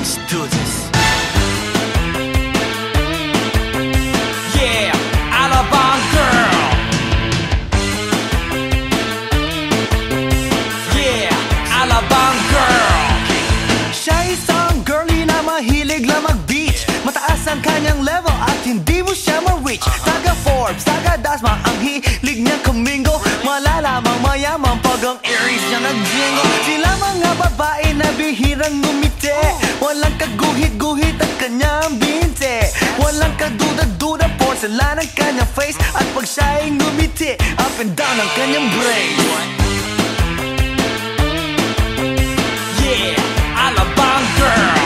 Let's do this. Yeah, Alabang girl. Yeah, Alabang girl. Siya isang girlie na mahilig lang mag-beach. Mataas ang kanyang level at hindi mo siya ma-reach. Taga Forbes, taga Dasma, ang hilig niya kumingo. Malalamang mayaman pag ang Aries niya nag-jingle. Sila mga babae na bihirang ngumiti. Walang kaguhit-guhit ang kanyang binte. Walang kaduda-duda, porcelain ang kanyang face. At pag siya'y ngumiti, up and down ang kanyang brain. Yeah, Alabang girl.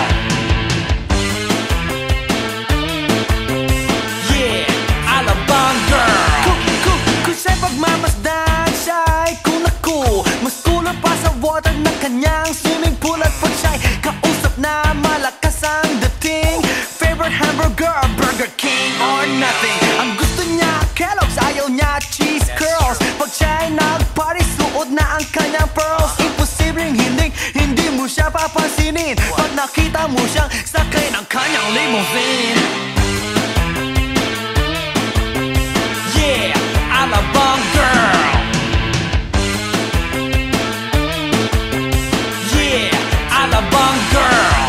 Yeah, Alabang girl. Kung siya'y pagmamasdan, siya'y kunaku. Mas cooler pa sa water ng kanyang swimming pool. At pag siya'y kausap na malakas ang dating, favorite hamburger, Burger King or nothing. Ang gusto niya Kellogg's, ayaw niya cheese curls. Pag siya'y nag-party, suot na ang kanyang pearls. Imposibleng hindi mo siya papansinin pag nakita mo siyang sakay ng kanyang limousine. Yeah, Alabang girl. Yeah, Alabang girl.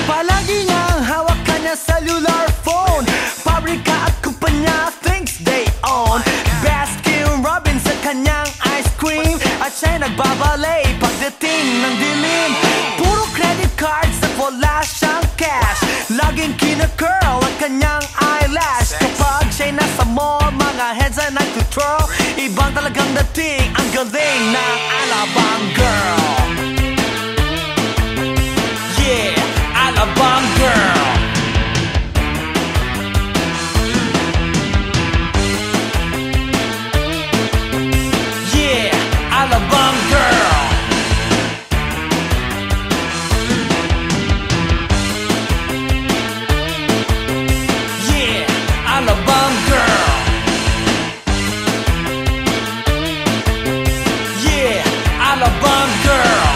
Palagi niyang hawak kanya cellular phone. Pabrika at kumpanya thinks they own. Baskin Robbins sa kanyang ice cream. At siya'y nagbabalay pagdating ng dilim. Puro credit cards at wala siyang cash. Laging kina-curl ang kanyang eyelash. Kapag siya'y nasa mall, mga heads ay nag-twirl. Ibang talagang dating, ang galing ng Alabang girl. Yeah, Alabang girl. Yeah, Alabang girl. Yeah, Alabang girl. Yeah, Alabang girl.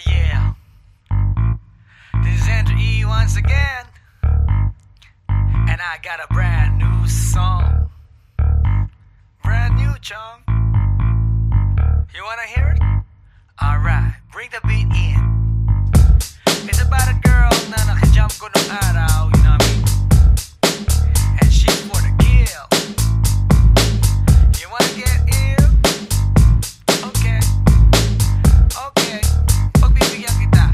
Yeah. This is Andrew E once again. And I got a brand new song. Brand new, chong. You wanna hear it? Alright, bring the beat in. It's about a girl na nakajump ko nung araw, you know what I mean? And she's for the kill. You wanna get ill? Okay. Okay. Pagbibigyan kita.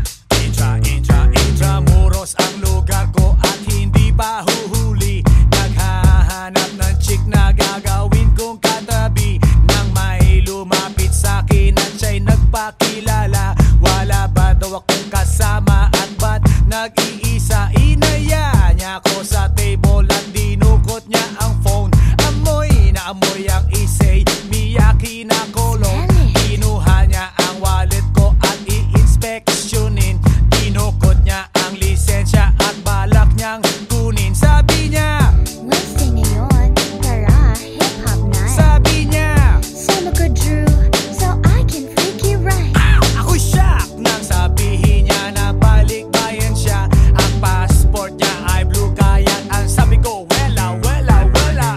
Intramuros ang lugar ko at hindi pa huhuli. Naghahanap ng chick na gagawin kong katabi. Nang may lumapit sa'kin at siya'y nagpakilala. Wala ba daw akong kasama at ba't nag-iisa? Inaya niya ako sa table at dinukot niya ang phone. Amoy na amoy ang isay, Miyaki na kolong. Kinuha niya ang wallet ko at i-inspeksyonin. Dinukot niya ang lisensya at balak niyang kunin. Sabi niya, Wednesday ngayon, tara, hip-hop night. sabi niya, Solo ko Drew, so I can freak you right. ako shock nang sabihin niya na balik bayan siya. Ang passport niya ay blue, kaya ang sabi ko, wala, wala, wala.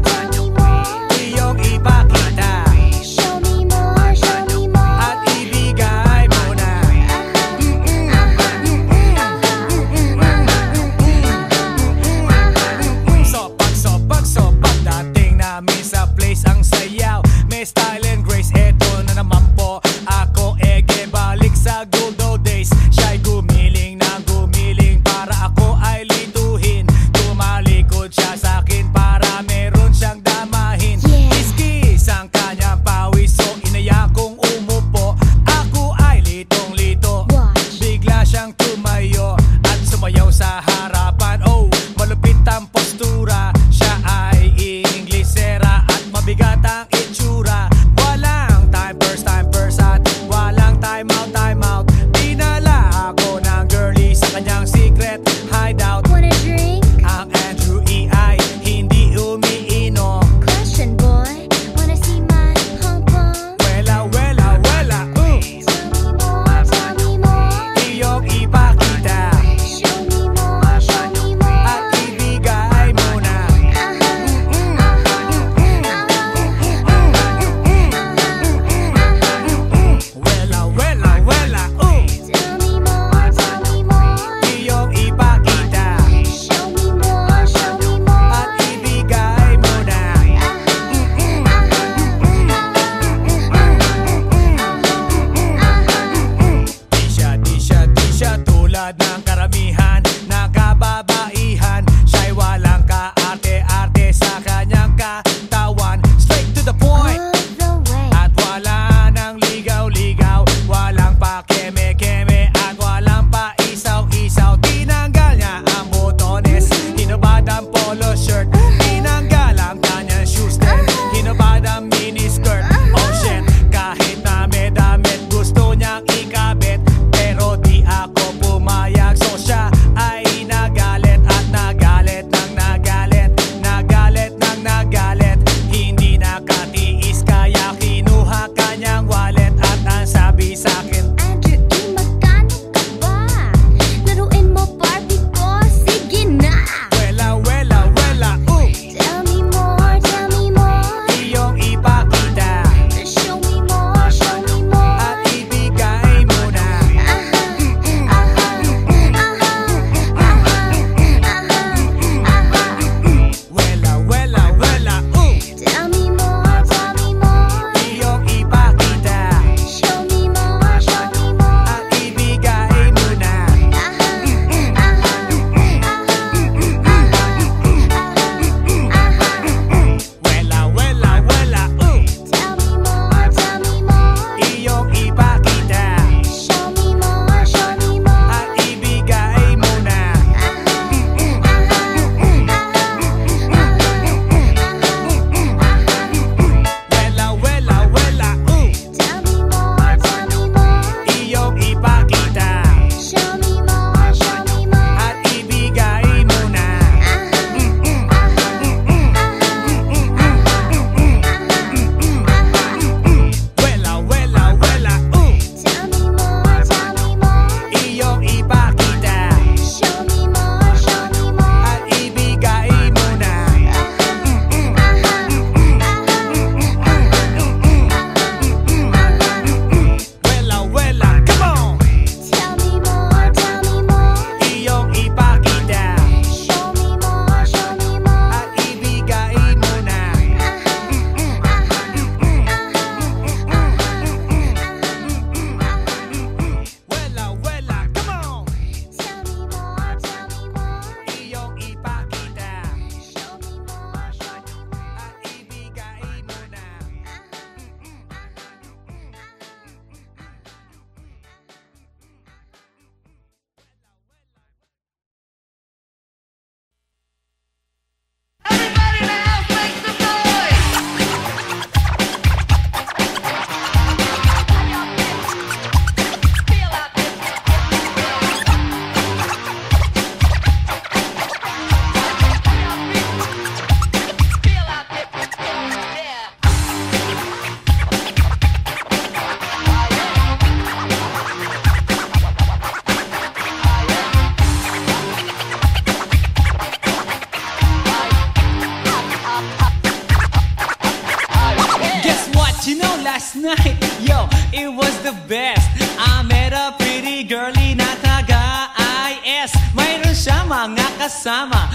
Tell me more, last night, yo, it was the best. I met a pretty girlie na taga-IS. Mayroon siya mga kasama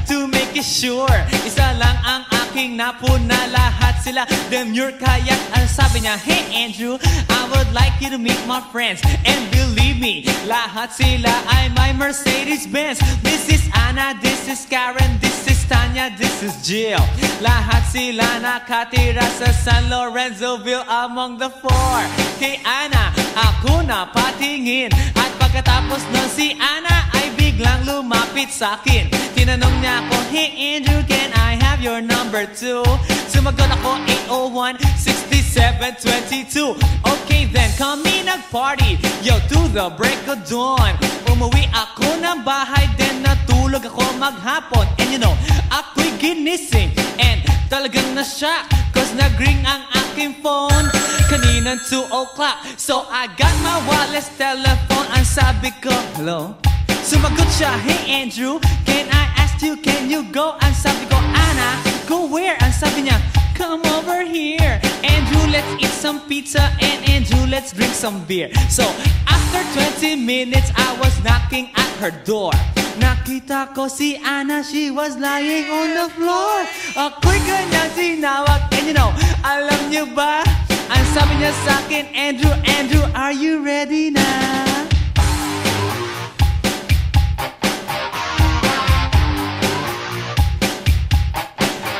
to make it sure. Isa lang ang aking napuna, lahat sila demure. Kaya ang sabi niya, hey Andrew, I would like you to meet my friends. And believe me, lahat sila ay my Mercedes-Benz. This is Anna, this is Karen, this is Tanya, this is Jill. Lahat sila nakatira sa San Lorenzoville among the four. Kay Anna, ako na patingin. At pagkatapos nun si Anna ay biglang lumapit sa akin. Tinanong niya ako, hey Andrew, can I have your number too? Sumagot ako, 801-6722. Okay then, kami nag-party, yo, to the break of dawn. Umuwi ako ng bahay, then natulog ako maghapon. And you know, ako'y ginising, and talagang na-shock, cause nag-ring ang aking phone kaninang 2 o'clock. So I got my wireless telephone. Ang sabi ko, hello? Sumagot siya, hey Andrew, can I ask you, can you go? Ang sabi ko, Anna, go where? Ang sabi niya, come over here. Andrew, let's eat some pizza, and Andrew, let's drink some beer. So after 20 minutes, I was knocking at her door. Nakita ko si Anna, she was lying on the floor. Ako'y kanyang tinawag, and you know, alam niyo ba? Ang sabi niya sa akin, Andrew, Andrew, are you ready na?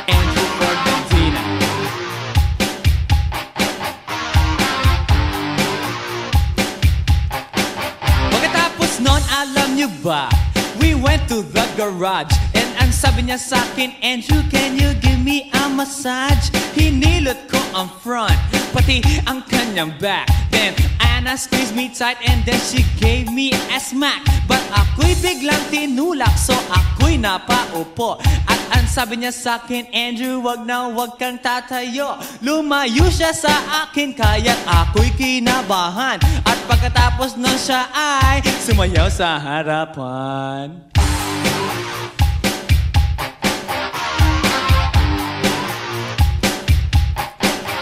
Andrew Ford Medina. Pagkatapos nun, alam niyo ba? We went to the garage, and ang sabi niya sa akin, Andrew, can you give me a massage? Hinilot ko ang front, pati ang kanyang back. Then Anna squeezed me tight, and then she gave me a smack. But ako'y biglang tinulak, so ako'y napaupo. At ang sabi niya sa akin, Andrew, wag na wag kang tatayo. Lumayo siya sa akin, kaya't ako'y kinabahan. At pagkatapos nun siya ay sumayaw sa harapan.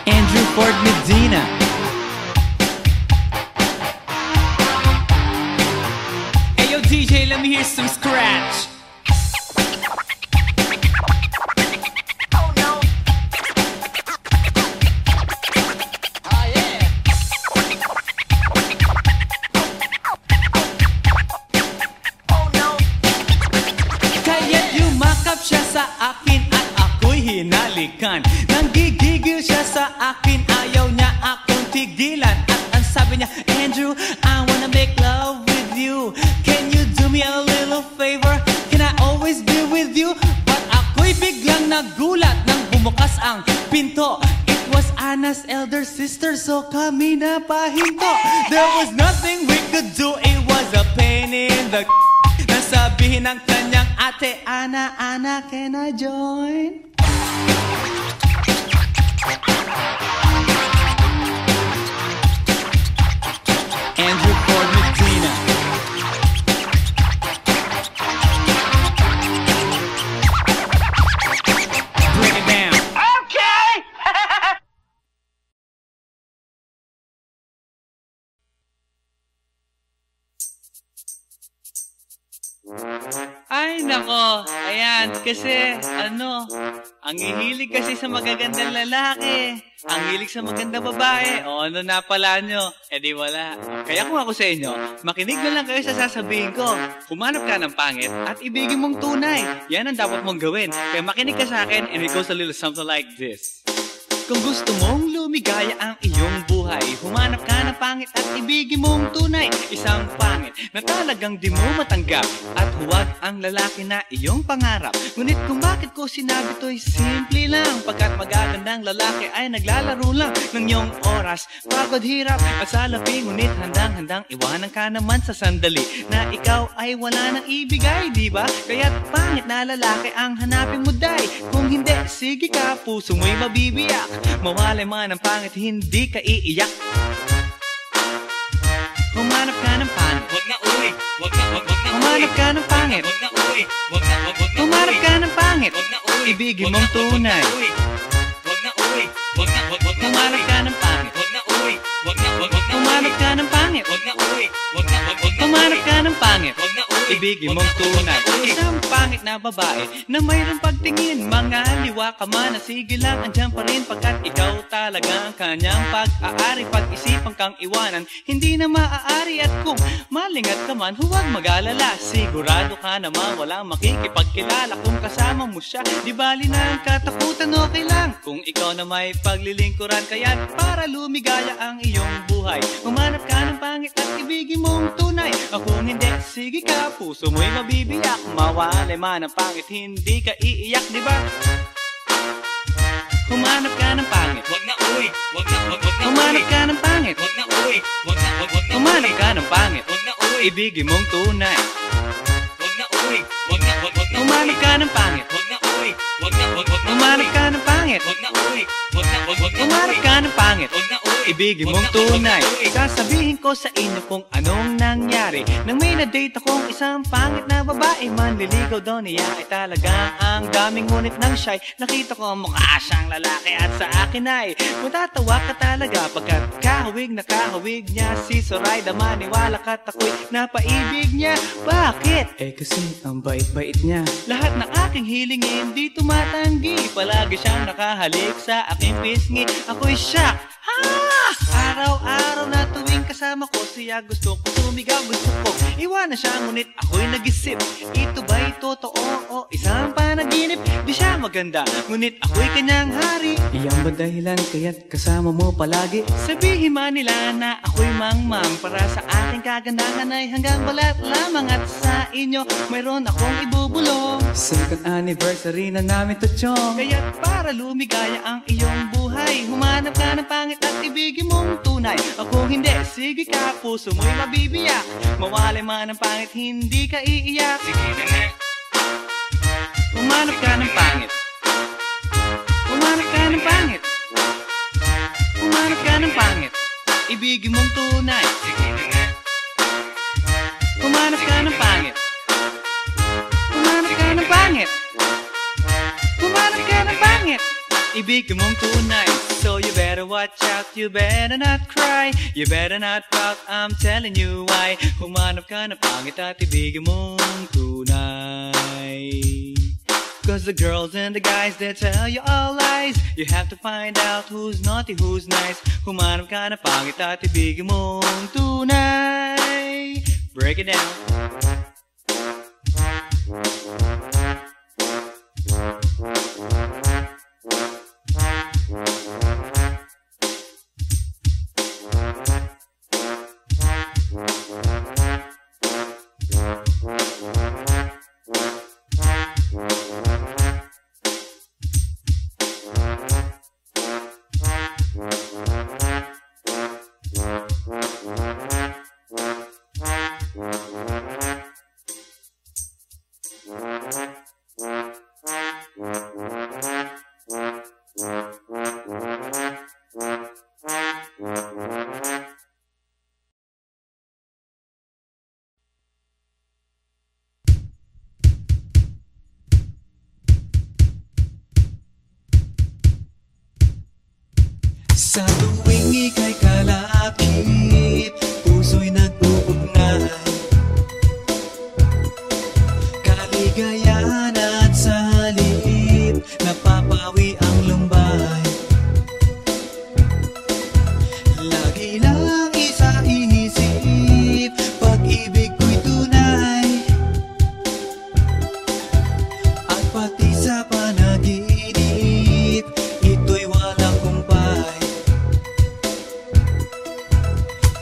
Andrew Ford Medina. Hey yo DJ, let me hear some scratch. Oh no. Oh yeah. Oh no. Kaya't yumakap siya sa akin at ako'y hinalikan. Nanggigigil siya sa akin, ayaw niya akong tigilan. At ang sabi niya, Andrew, I wanna make love with you. Can you do me a little favor? Can I always be with you? But ako'y biglang nagulat nang bumukas ang pinto. It was Anna's elder sister, so kami na pahinto. There was nothing we could do, it was a pain in the nasabihin ng kanyang ate, Anna, Anna, can I join? Andrew Ford Medina. Bring it down. Okay! Ay, nako. Ayan, kasi, ang hihilig kasi sa magagandang lalaki. Ang hilig sa magandang babae. O, ano na pala nyo? Eh di wala. Kaya kung ako sa inyo, makinig na lang kayo sa sasabihin ko. Humanap ka ng pangit at ibigin mong tunay. Yan ang dapat mong gawin. Kaya makinig ka sa akin and it goes a little something like this. Kung gusto mong lumigaya ang iyong buhay, humanap ka ng pangit at ibigin mong tunay. Isang pangit na talagang di mo matanggap, at huwag ang lalaki na iyong pangarap. Ngunit kung bakit ko sinabi to'y simple lang, pagkat magagandang lalaki ay naglalaro lang ng iyong oras, pagod, hirap at salapi. Ngunit handang-handang iwanan ka naman sa sandali na ikaw ay wala nang ibigay, diba? Kaya't pangit na lalaki ang hanapin mo, day. Kung hindi, sige ka, puso mo'y mabibiyak. Mawalay man ang pangit, hindi ka iiyak. Humanap ka ng pangit, wag na uwi. Wag na humanap ka ng pangit, wag na uwi. Humanap ka ng pangit, wag na uwi. Ibigin mong tunay, wag na uwi. Wag na Humanap ka ng pangit. Wag na uy. Wag na Humanap ka ng pangit. Wag na uy. Wag na Humanap ka ng pangit. Wag na uy. Ibigin mong tunay. Isang pangit na babae na mayroong pagtingin. Mga liwa ka man, sige lang, andyan pa rin pagkat ikaw talaga ang kanyang pag-aari. Pag-isipan kang iwanan, hindi na maaari. At kung malingat ka man, huwag mag-alala. Sigurado ka naman walang makikipagkilala kung kasama mo siya. Di bali na ang katakutan, okay lang kung ikaw na may paglilingkuran. Kaya't para lumigaya ang iyong buhay, humanap ka ng pangit at ibigin mong tunay. Kung hindi, sige ka, puso mo'y mabibiyak. Mawalay man ang pangit, hindi ka iiyak, di ba? Humanap ka ng pangit. Wag na uy. Wag na Humanap ka ng pangit. Wag na uy. Wag na Humanap ka ng pangit. Wag na uy. Ibigin mong tunay. Wag na uy. Wag na Humanap ka ng pangit. Wag na uy. Wag na Humanap ka ng pangit. Wag na uy. Wag na Humanap ka ng pangit. Wag na uy. Ibigin mong tunay. Sasabihin ko sa inyo kung anong nangyari nang may na-date akong isang pangit na babae. Manliligaw daw niya ay talaga ang daming ngunit ng shy. Nakita ko mukha siyang lalaki at sa akin ay matatawa ka talaga pagkat kahawig na kahawig niya. Si Zoraida, maniwala ka't ako'y napaibig niya. Bakit? Eh kasi ang bait-bait niya. Lahat ng aking hiling hindi tumatanggi. Palagi siyang nakahalik sa aking pisngi. Ako'y shock. Araw-araw na tuwing kasama ko siya, gusto ko sumigaw, gusto ko iwanan siya, ngunit ako'y nag-isip, ito ba'y totoo o isang panaginip? Di siya maganda, ngunit ako'y kanyang hari. Iyan ba dahilan kaya't kasama mo palagi? Sabihin man nila na ako'y mangmang, para sa aking kagandahan ay hanggang balat lamang. At sa inyo mayroon akong ibubulong. Second anniversary na namin to, chong. Kaya't para lumigaya ang iyong buhay, humanap ka ng pangit at ibigin mong tunay. Kung hindi, sige ka, puso mo'y mabibiyak. Mawalay man ang pangit, hindi ka iiyak. Sige na nga. Humanap ka ng pangit. Humanap ka ng pangit. Humanap ka ng pangit. Ibigin mong tunay. Sige na nga. Humanap ka ng pangit. Humanap ka ng pangit. Humanap ka ng pangit. Ibigin mong tunay. So you better watch out, you better not cry, you better not pout, I'm telling you why. Humanap ka ng pangit at ibigin mong tunay. Cause the girls and the guys, they tell you all lies. You have to find out who's naughty, who's nice. Humanap ka ng pangit at ibigin mong tunay. Break it down. Sa tuwing ika'y kalakip, puso'y nag-uugnay. Kaligayahan at sa halip, napapawi ang lumbay. Lagi lang isa inisip, pag-ibig ko'y tunay. At pati sa panaginip, ito'y walang kumpay.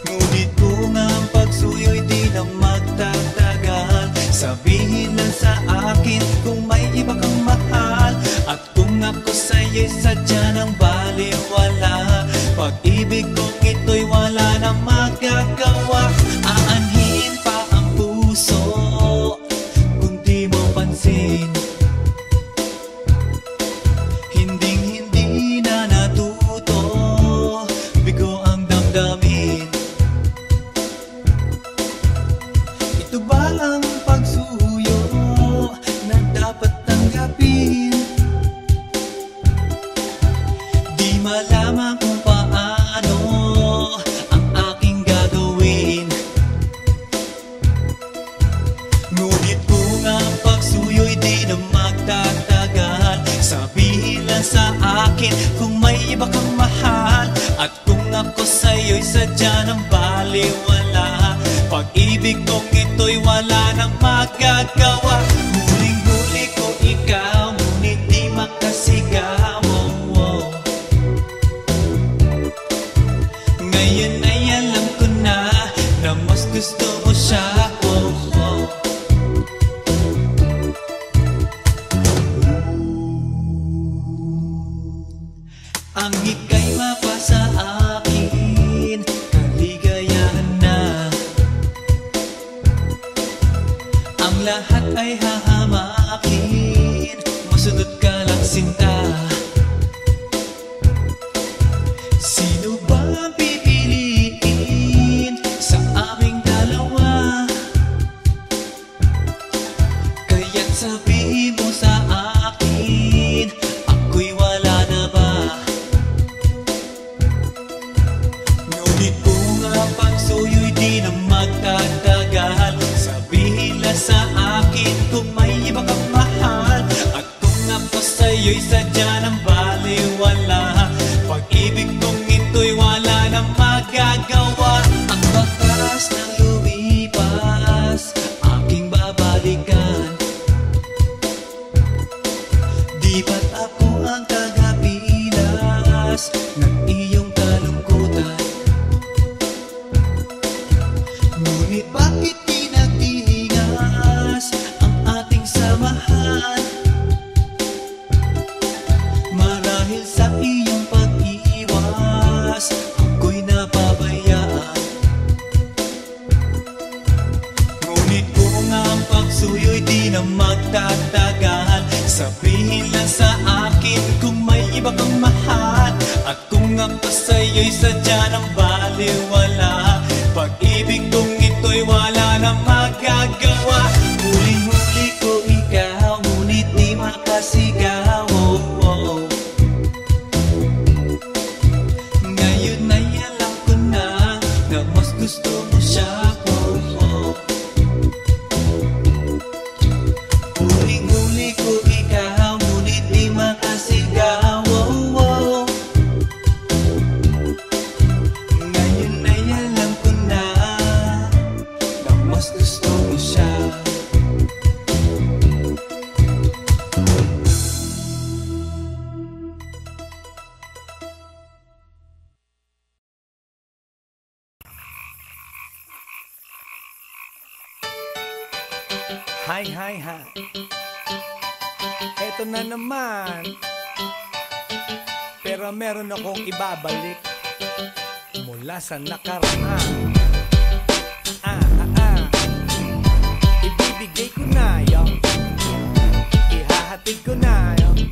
Ngunit kung ang pagsuyo'y di na magtatagal, sabihin lang sa akin kung may iba kang mahal. At kung ako sa'yo'y sadya ng baliwala, pag-ibig kong ito'y wala na magagawa. Aanhin pa ang puso kung di mo pansin. Hinding-hindi na natuto, bigo ang damdamin. Ito ba ang pagsuyo na dapat tanggapin? Di malaman kung akin kung may iba kang mahal, at kung ako sa'yo'y sadya ng baliwala. Pag-ibig kong ito'y wala nang magagawa. Huling-huli ko ikaw, ngunit di makasigaw. Ngayon ay alam ko na mas gusto mo siya. Ang ika'y mapasa akin, kaligayahan na. Ang lahat ay hahamakin, masunod ka lang sinta. Sino ba ang pipiliin sa aming dalawa? Kaya't sabihin mo sa akin, ako'y wala na ba? Ngunit kung ang pagsuyo'y di na magtatagal, sabihin lang sa akin kung may iba kang mahal, at kung ako sa'yo'y sadya ng baliwala. Pag-ibig kong ito'y wala nang magagawa. Ang bakas na lumipas, aking babalikan. Di ba't ako ang tagapilas ng iyong kalungkutan? Ngunit bakit di nagtingas ang ating samahan? Marahil sa iyong pag-iwas, ako'y napabayaan. Ngunit kung ang pagsuyo'y di na magtatagal, sabihin lang sa akin kung may iba kang mahal, at kung ako sa'yo'y sadya ng baliwala. Pag-ibig kong ito'y wala nang magagawa. Huling-huli ko ikaw, ngunit di makasigaw. Ngayon ay alam ko na mas gusto mo siya. Huling-huli ko ikaw, ngunit di makasigaw. Ngayon ay alam ko na mas gusto mo siya. Hi, hi, hi. Eto na naman. Pero meron akong ibabalik mula sa nakaraan. Ibibigay ko na yun, ihahatid ko na yun,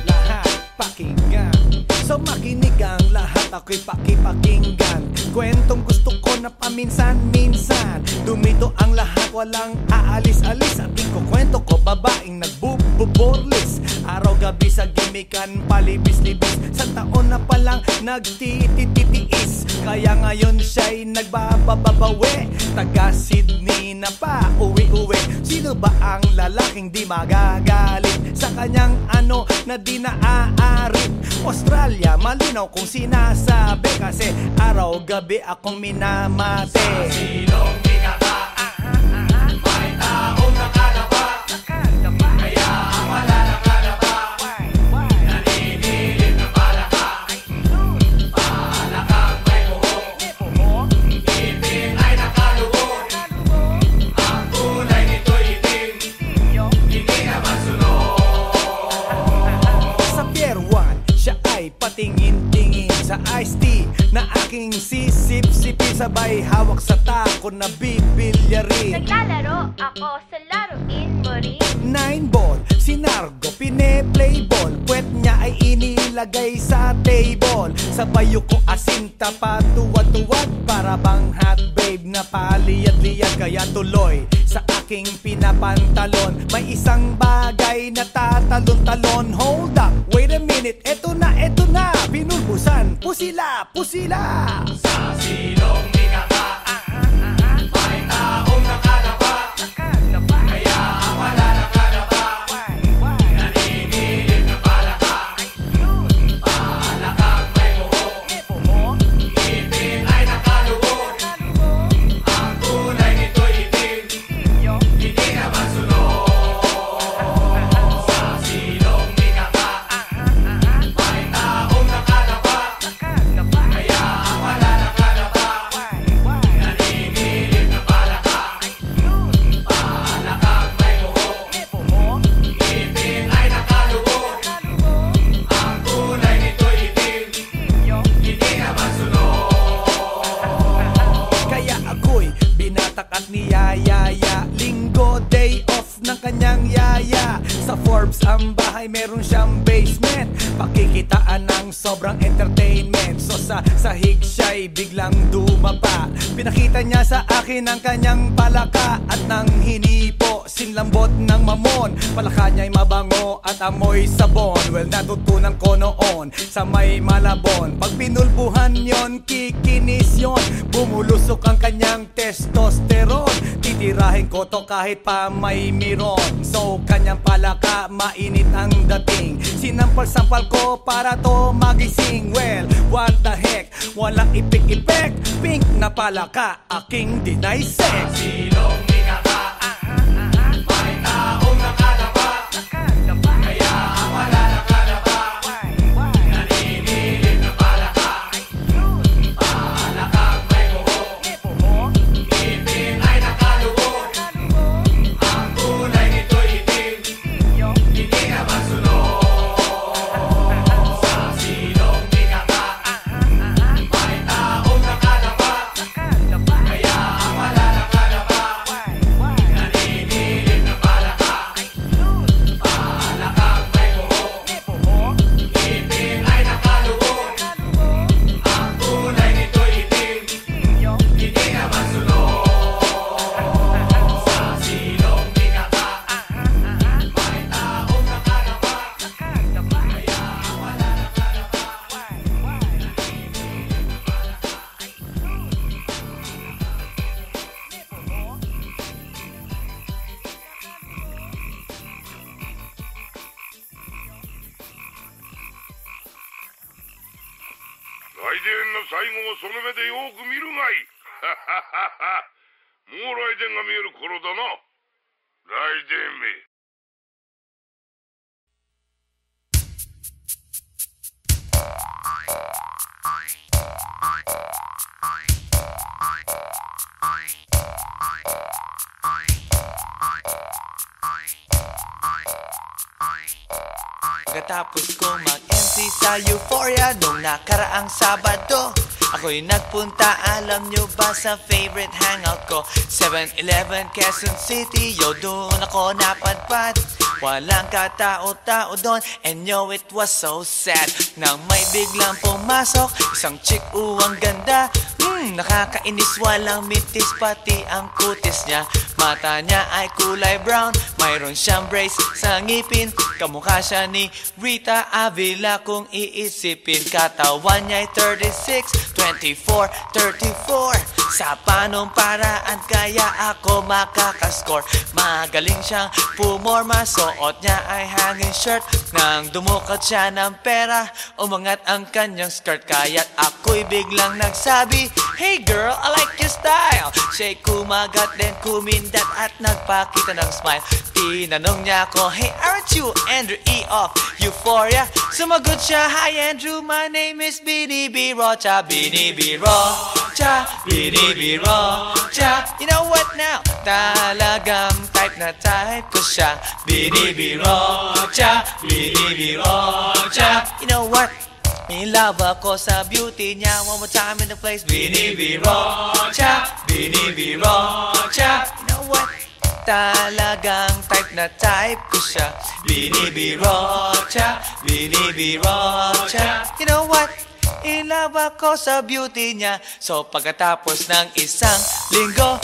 lahat pakinggan. So makinig ang lahat, ako'y pakipakinggan. Kwentong gusto ko na paminsan-minsan. Dumito ang lahat, walang aalis-alis. At ikukwento ko, babaeng nagbuborlis. Araw-gabi sa gimikan, palibis-libis. Sa taon na palang nagtititiis. Kaya ngayon siya'y nagbababawi. Taga Sydney na pa, uwi-uwi. Sino ba ang lalaking di magagalit sa kanyang ano na di naaarit? Australia, malinaw kung sinasabi, kasi araw-gabi akong minamate. Sa silong binaba, may taong nakalaba, kaya ang wala nakalaba, naninilig na palaka. Palakang may buhok, ngipin ay nakalubog, ang kulay nito'y itim, hindi naman sunog. Sa Pier 1, siya ay patingin-tingin sa iced tea na aking sisip-sipin, sabay hawak sa tako na bibilyarin. Naglalaro ako sa laruin mo rin. 9-ball, si Nargo pine-playball, puwet niya ay inilagay sa table. Sa bayo ko asinta pa tuwad-tuwad, para bang hot babe na paliyad-liyad. Kaya tuloy sa aking pinapantalon, may isang bagay na tatalon-talon. Hold up, wait a minute, eto na, pinulbusan, pusila. Sa silong binaba, may taong nakalaba, kaya ang wala nakalaba, naninilig na palaka. siyang bahay, meron siyang basement, pakikitaan ng sobrang entertainment. So sa sahig siya'y biglang dumapa. Pinakita niya sa akin ang kanyang palaka at nang hinipo, sinlambot ng mamon. Palaka niya'y mabango at amoy sabon. Well, natutunan ko noon sa may Malabon. Pag pinulbuhan yon, kikinis yon, bumulusok ang kanyang testosterone. Titirahin ko to kahit pa may miron. So kanyang palaka, mainit ang dating. Sinampal-sampal ko para to magising. Well, what the heck, walang ipik-ipek. Pink na palaka, aking deny sex. Silong nikaka, may taong nakadapa, kaya ang wala nakadapa. Naninilig na palaka, palakang may buho, ngipin ay nakalugo. Ang kulay nito'y itim, hindi na masunod. Sa silong nikaka, may taong nakadapa, kaya ang wala nakadapa. Naninilig na palaka, palakang may buho, ngipin ay nakalugo. Ang kulay nito'y itim, hindi na masunod. Sa silong nikaka, may taong nakadapa, kaya ang wala nakadapa.来電の最後をその目でよく見るがいい。もう来電が見える頃だな。来電め。Pagkatapos ko mag-MC sa Euphoria nung nakaraang Sabado, ako'y nagpunta, alam nyo ba, sa favorite hangout ko, 7-Eleven, Quezon City. Yo, doon ako napadpad, walang katao-tao doon, and yo, it was so sad nang may biglang pumasok isang chick, ang ganda. Nakakainis, walang mintis, pati ang kutis niya. Mata niya ay kulay brown, mayroon siyang brace sa ngipin. Kamukha siya ni Rita Avila kung iisipin. Katawan niya'y 36, 24, 34. Sa panong paraan kaya ako makakascore. Magaling siyang pumorma, suot niya ay hanging shirt. Nang dumukot siya ng pera, umangat ang kanyang skirt. Kaya't ako'y biglang nagsabi, "Hey girl, I like your style." Siya'y kumagat, then kumindat at nagpakita ng smile. Tinanong niya ako, "Hey, aren't you Andrew E. of Euphoria?" Sumagot siya, "Hi Andrew, my name is Bini B. Rocha." Bini B. Rocha, Bini B. Rocha. You know what now? Talagang type na type ko siya. Bini B. Rocha, Bini B. Rocha. You know what? In love ako sa beauty niya. One more time in the place. Bini B. Rocha, Bini B. Rocha. You know what? Talagang type na type ko siya. Bini B. Rocha, Bini B. Rocha. You know what? In love ako sa beauty niya. So pagkatapos ng isang linggo,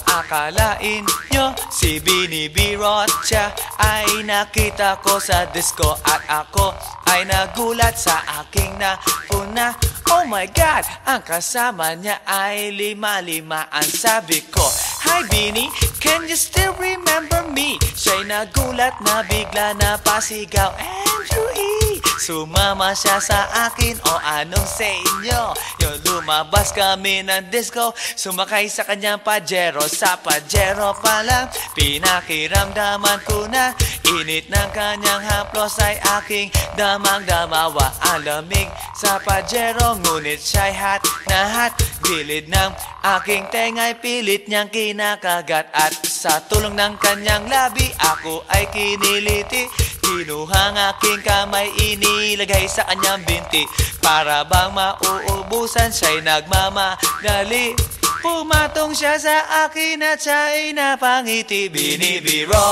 akalain nyo si Bini B. Rocha ay nakita ko sa disco. At ako ay nagulat sa aking napuna. Oh my God, ang kasama niya ay lima-limaan. Sabi ko, "Hi Bini, can you still remember me?" Siya'y nagulat na bigla na pasigaw, "Andrew E." Sumama siya sa akin, o anong sa inyo? Yung lumabas kami ng disco, sumakay sa kanyang Pajero. Sa Pajero pa lang, pinakiramdaman ko na init ng kanyang haplos ay aking damang-damawa. Ang lamig sa Pajero, ngunit siya'y hot na hot. Gilid ng aking tenga'y pilit niyang kinakagat. At sa tulong ng kanyang labi, ako ay kiniliti. Kinuhang aking kamay, inilagay sa kanyang binti. Para bang mauubusan, siya'y nagmamagali. Pumatong siya sa akin at siya'y napangiti. Binibiro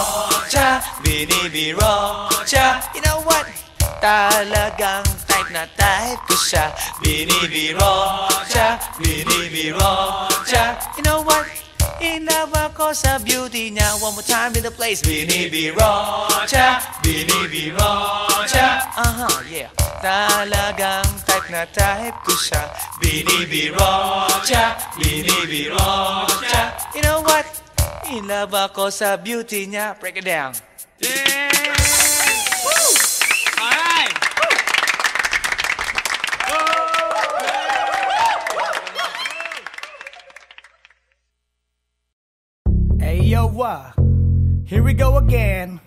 siya, binibiro siya. You know what? Talagang type na type ko siya. Binibiro siya, binibiro siya. You know what? In love ako sa beauty niya. One more time in the place. Binibiro siya, binibiro siya. Yeah. Talagang type na type ko siya. Binibiro siya, binibiro siya. You know what? In love ako sa beauty niya. Break it down. Alright! Hey yo, here we go again,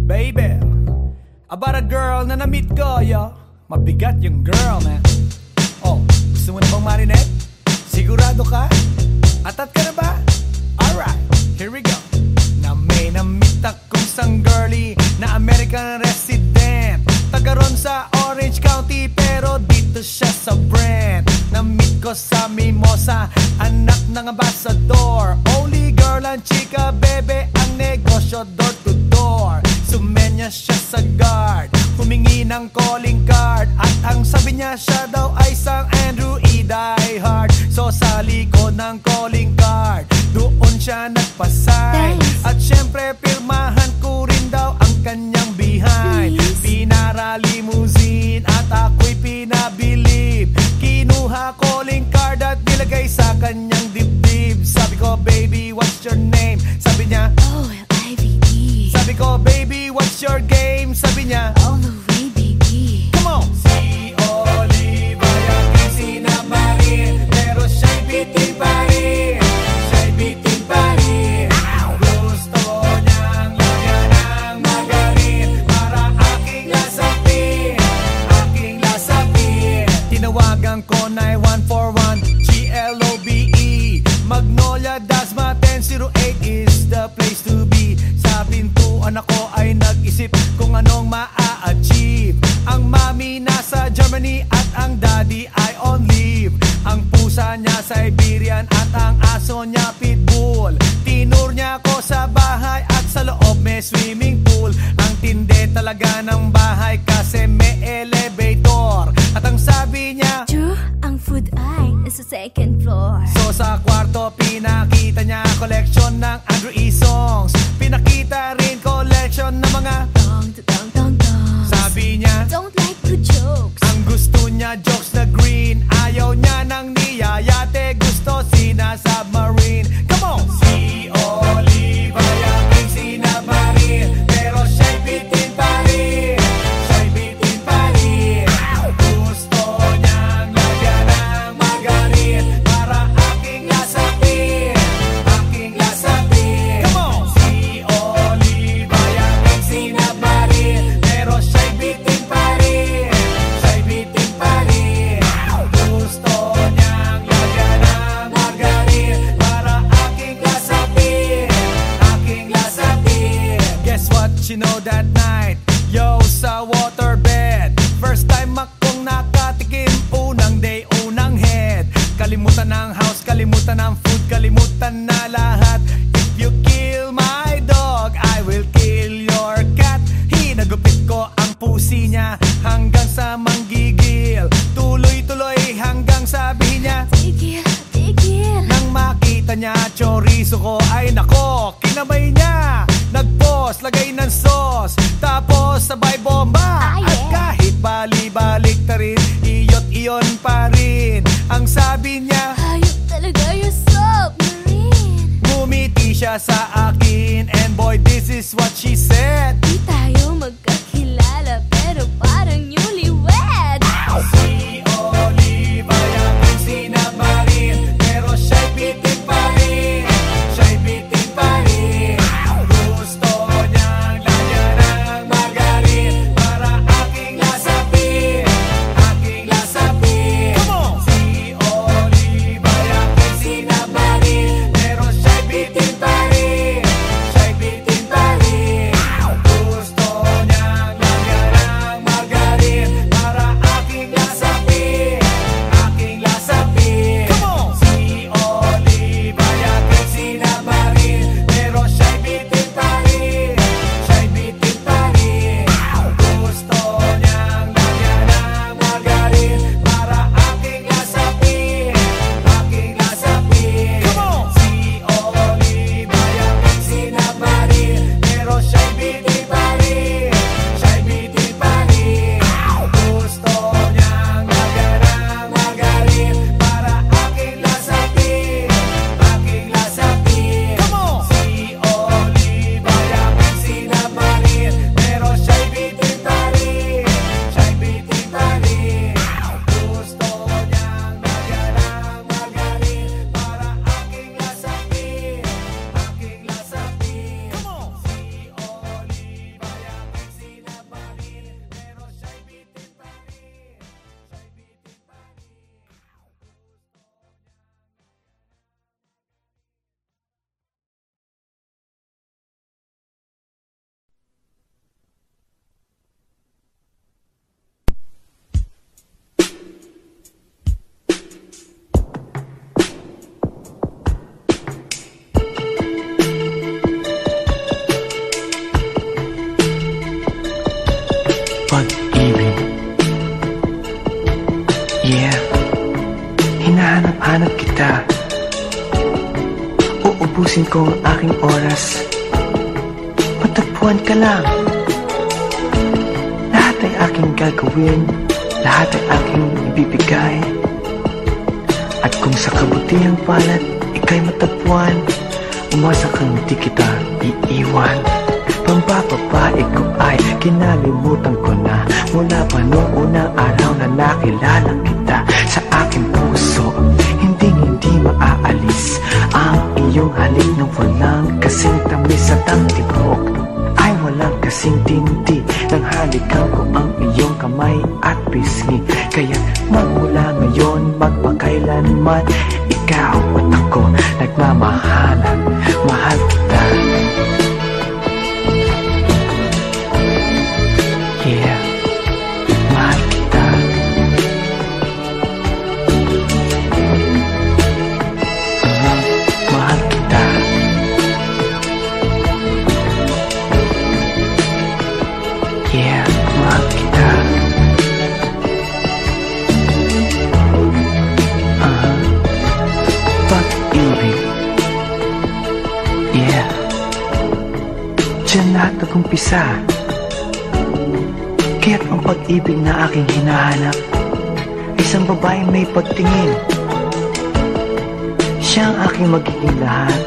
baby. About a girl na na-meet ko, yo. Mabigat yung girl, man. Oh, gusto mo na bang marinig? Sigurado ka? Atat ka na ba? Alright, here we go. Na may na-meet akong isang girlie na American resident. Taga ron sa Orange County pero dito siya sa Brent. Na-meet ko sa Mimosa, anak ng ambassador. Only girl and chika, bebe, ang negosyo door to door. Sumenya siya sa guard, humingi ng calling card. At ang sabi niya siya daw ay isang Andrew E. Die Hard. So sa likod ng calling card, doon siya nagpasay. At syempre pirmahan ko rin daw ang kanyang behind. Pinara limousine at ako'y pinabilib. Kinuha calling card at nilagay sa kanyang dibdib. Sabi ko, baby, what's your name? Sabi niya, OLIVE. sabi ko, baby, what's your game? Sabi niya, All the way, baby. come on! Si Olive ay aking sinamarin, pero siya'y bitin pa rin. Siya'y bitin pa rin. Gusto niyang lagyan ng magarin para aking lasapin, aking lasapin. Tinawagan ko 9141 GLOBE Magnolia, Dasma 1008 is the place to be. Sa pintuan ako ay nag-isip kung anong ma-achieve. Ang mami nasa Germany at ang daddy ay on leave. Ang pusa niya Siberian at ang aso niya Pitbull. Tinur niya ako sa bahay at sa loob may swimming pool. Ang tindi talaga ng bahay kasi may elevator. At ang sabi niya, True, ang food ay nasa second floor. so sa kwarto pinakita niya collection ng Andrew E. songs. Pinakita rin collection ng mga Dong, dong, dong, dong. sabi niya, Don't like good jokes. ang gusto niya jokes na green. Ayaw niya ng niyayate, gusto sina-submarine. Come on! Si Olive ay aking sinamarin, pero siya'y bitin pa rin. Siya'y bitin pa rin. Gusto niyang lagyan ng magarin para aking lasapin, aking lasapin. Come on! Si Olive ay aking sinamarin, pero siya'y bitin pa rin. Siya'y bitin pa rin. Gusto niyang lagyan ng magarin para aking lasapin, aking lasapin. Guess what you know that night? Yo, sa waterbed, first time akong nakatikim. Unang day, unang head. Kalimutan ng house, kalimutan ng food, kalimutan na lahat. If you kill my dog, I will kill your cat. Hinagupit ko ang pusi niya hanggang sa manggigil. Tuloy-tuloy hanggang sabihin niya, Tigil, tigil. nang makita niya chorizo ko, ay nako, kinamay niya. Nag-pause, lagay ng sauce, tapos sabay bomba. Ah, yeah. At kahit bali-balik ta rin, iyot-iyon pa rin. Ang sabi niya, Hayop talaga yung submarine. ngumiti siya sa akin, and boy, this is what she said. Di tayo magkakilala pero parang newlywed. Si Olive ay aking sinamarin, pero siya'y bitin pa rin. Siya'y bitin pa rin. Gusto niyang lagyan ng magarin para aking lasapin, aking lasapin. Come on! Si Olive ay aking sinamarin, pero siya'y bitin pa rin. Siya'y bitin pa rin. Yeah, hinahanap-hanap kita. Uubusin ko ang aking oras. Matagpuan ka lang. Lahat ay aking gagawin, lahat ay aking ibibigay. At kung sa kabutihang palad ika'y matagpuan, umasa kang di kita iiwan. Pambababae ko ay kinalimutan ko na, mula pa noong unang araw na nakilala kita. Sa aking puso, hindi maaalis ang iyong halik na walang kasing tamis at ang tibok ay walang kasing tindi. Nang halikan ko ang iyong kamay at pisngi, kaya magmula ngayon magpakailanman, ikaw at ako nagmamahalan. Mahal kita. Yeah, mahal kita. Mahal kita. Yeah, mahal kita. Pag-ibig. Yeah, diyan lahat nag-umpisa. Kaya't ang pag-ibig na aking hinahanap, isang babaeng may pagtingin. Siya ang aking magiging lahat,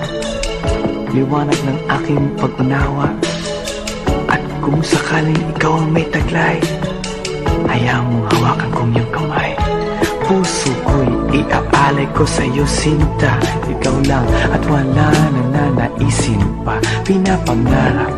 liwanag ng aking pag-unawa. At kung sakaling ikaw ang may taglay, hayaan mong hawakan kong iyong kamay. Puso ko'y iaalay ko sa'yo, sinta. Ikaw lang at wala na nanaisin pa. Pinapangarap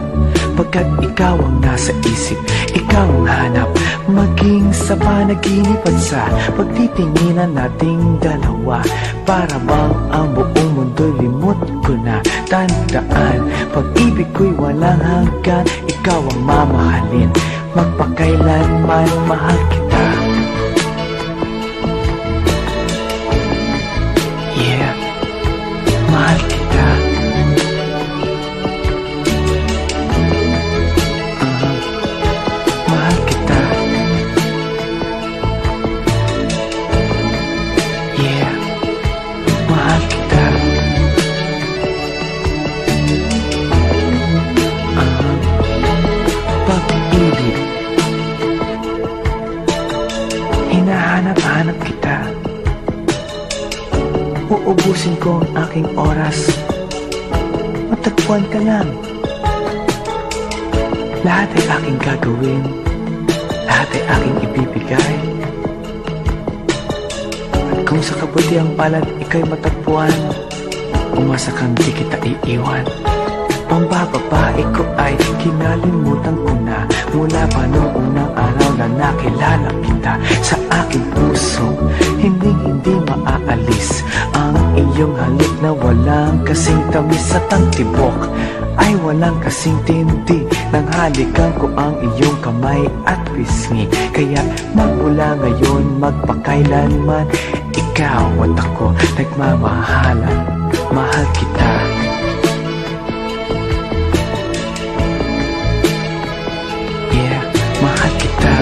pagkat ikaw ang nasa isip, ikaw ang hanap, maging sa panaginip at sa pagtitinginan nating dalawa. Para bang ang buong mundo'y limot ko na. Tandaan, pag-ibig ko'y walang hanggan, ikaw ang mamahalin, magpakailanman mahal kita. Yeah, mahal kita. Mahal kita. Yeah, mahal kita. Pag-ibig. Hinahanap-hanap kita. Uubusin ko ang aking oras. Matagpuan ka lang. Lahat ay aking gagawin, lahat ay aking ibibigay. At kung sa kabutihang palad ika'y matagpuan, umasa kang di kita iiwan. Pambababae ko ay kinalimutan ko na, mula pa noong unang araw na nakilala kita. Sa aking puso, hindi maaalis ang iyong halik na walang kasing tamis at ang tibok ay walang kasing tindi. Nang halikan ko ang iyong kamay at pisngi, kaya magmula ngayon magpakailanman, ikaw at ako nagmamahalan. Mahal kita. Yeah, mahal kita.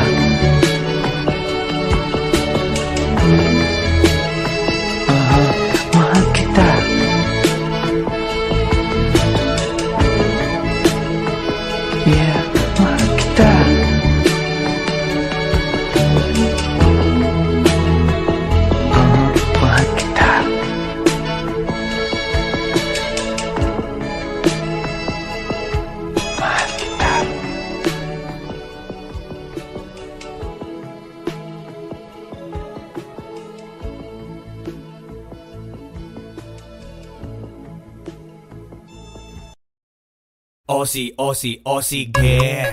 Mahal kita. Yeah, mahal kita. Mahal kita. Mahal kita. Aussie, Aussie, Aussie, yeah.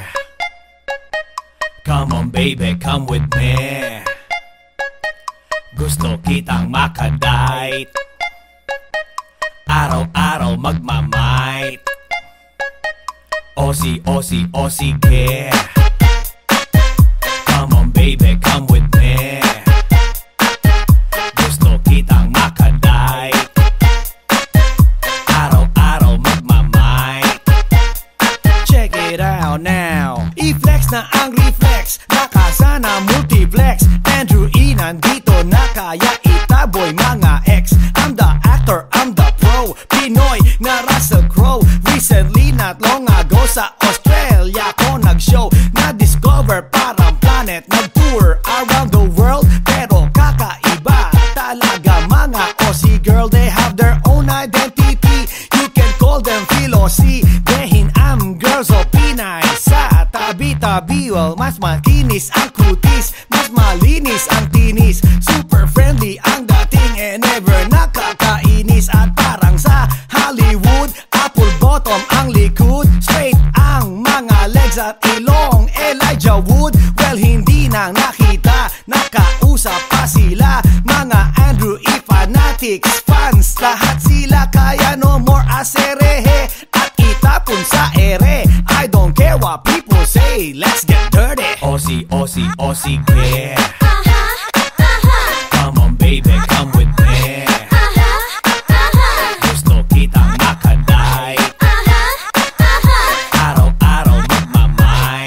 Come on baby, come with me. Gusto kitang makadite, araw-araw magmamight. Aussie, Aussie, Aussie, yeah. Come on baby, come with me. Gusto kitang makadite, araw-araw magmamight. Check it out now. I-flex na ang reflex, nakasana multiplex. Andrew E nandito Mas makinis ang kutis, mas malinis ang tinis. Super friendly ang dating and never nakakainis. At parang sa Hollywood, apple bottom ang likod, straight ang mga legs at ilong Elijah Wood. Well, hindi na nakita, nakausap pa sila. Mga Andrew E. fanatics, fans, lahat sila. Kaya no more aserehe at itapon sa ere. I don't care what people say, let's get dirty. Aussie, Aussie, Aussie, yeah. Come on baby, come with me. Gusto kitang makaday, araw-araw magmamay.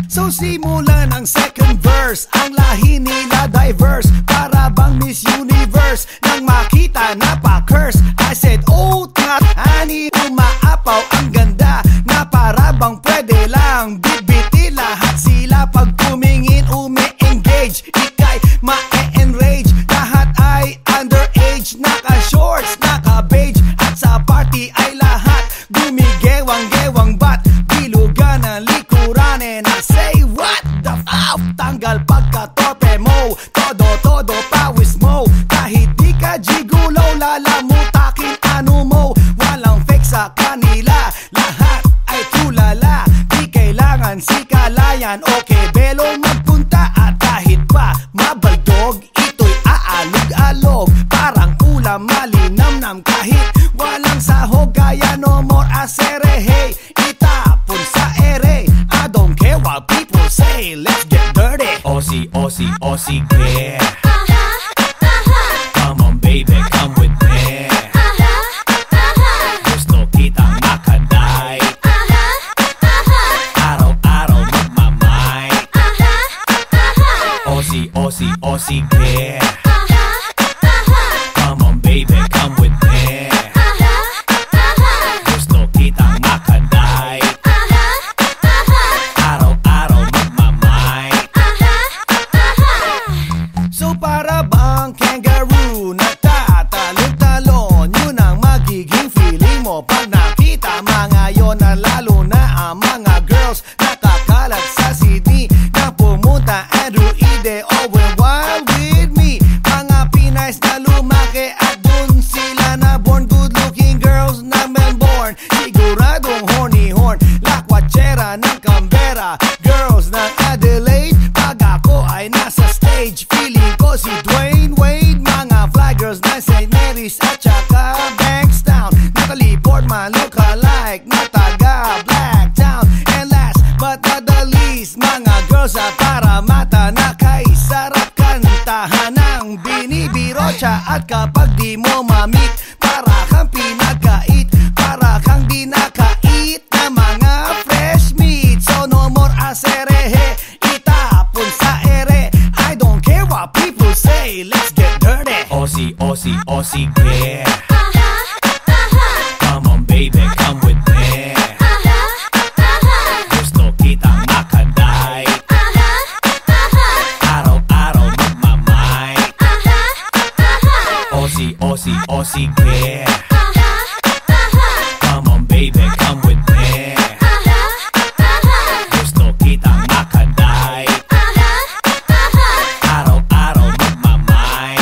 So simulan ang second verse, ang lahi nila diverse, para bang Miss Universe. Nang makita na pa-curse, I said, oh, not honey, umaapaw ang ganda, na para bang pwede lang bibiti lahat sila. Pag tumingin, umi-engage, ikay ma-enrage. Lahat ay underage, naka-shorts, naka-beige, at sa party ay lahat gumigewang-gewang. Bat bilugan ang likuran, and I say, what the f***? Tanggal pagka-torpe mo, todo pawis mo. Kahit di ka gigulaw, lalamutakin ano mo. Walang fake sa kanila, lahat ay tulala. Di kailangan si kalayan, okay belong magpunta. At kahit pa mabaldog, ito'y aalog-alog, parang ulam malinamnam. Kahit walang sahog, kaya no more aserehe, itapon sa ere. I don't care what people say, let's get dirty. Aussie, Aussie, Aussie, yeah. Come on baby, come with me. Gusto kitang makaday, araw-araw magmamay. Aussie, Aussie, Aussie, yeah. Come on baby, come with me. Gusto kitang makaday, araw-araw magmamay. So para bang kangaroo, nagtatalon-talon, yun ang magiging feeling mo pag nakita mga yon. Na lalo na ang mga girls nakakalat sa CD, na pumunta Andrew Ide, Owen Wild with me. Mga Pinays na lumaki at dun sila na born, good-looking girls na Melbourne, siguradong horny horn, lakwachera ng Canberra, girls ng Adelaide. Pag ako ay nasa stage, feeling ko si Dwayne Wade. Mga fly girls na St. Mary's at saka Bankstown, Natalie Portman look-alike na taga Blacktown. And last but not the least, mga girls sa Parramatta na kay sarap kantahan ng binibiro siya. At kapag di mo mamit, para kang pinagkait, para kang di nakait na mga fresh meat. So no more aserehe, itapon sa ere. I don't care what people say, let's get dirty. Aussie, Aussie, Aussie, yeah. Come on baby, come with me. Gusto kitang makaday, araw-araw magmamay. Aussie, Aussie, Aussie, yeah. Come on baby, come with me. Gusto kitang makaday, araw-araw magmamay.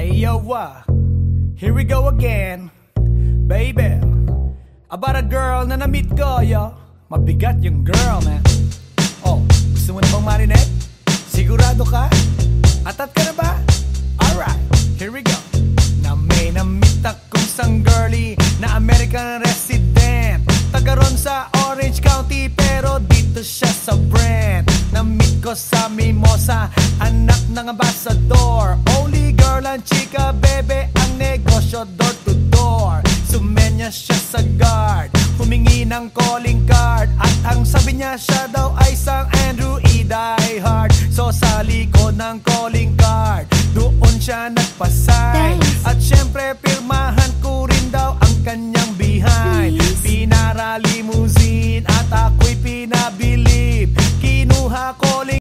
Yo, here we go again, baby. About a girl na na-meet ko, yo. Mabigat yung girl, man. Oh, gusto mo na bang marinig? Sigurado ka? Atat ka na ba? Alright, here we go. Na may na-meet akong isang girlie na American resident, taga ron sa Orange County, pero dito siya sa Brent. Na-meet ko sa Mimosa, anak ng ambassador. Only girl ang chika, bebe, ang negosyo door to door. Sumenya siya sa guard, humingi ng calling card, at ang sabi niya siya daw ay sang Andrew E. Die Hard. So sa likod ng calling card, doon siya nagpasay. At syempre pirmahan ko rin daw ang kanyang behind. Pinara limousine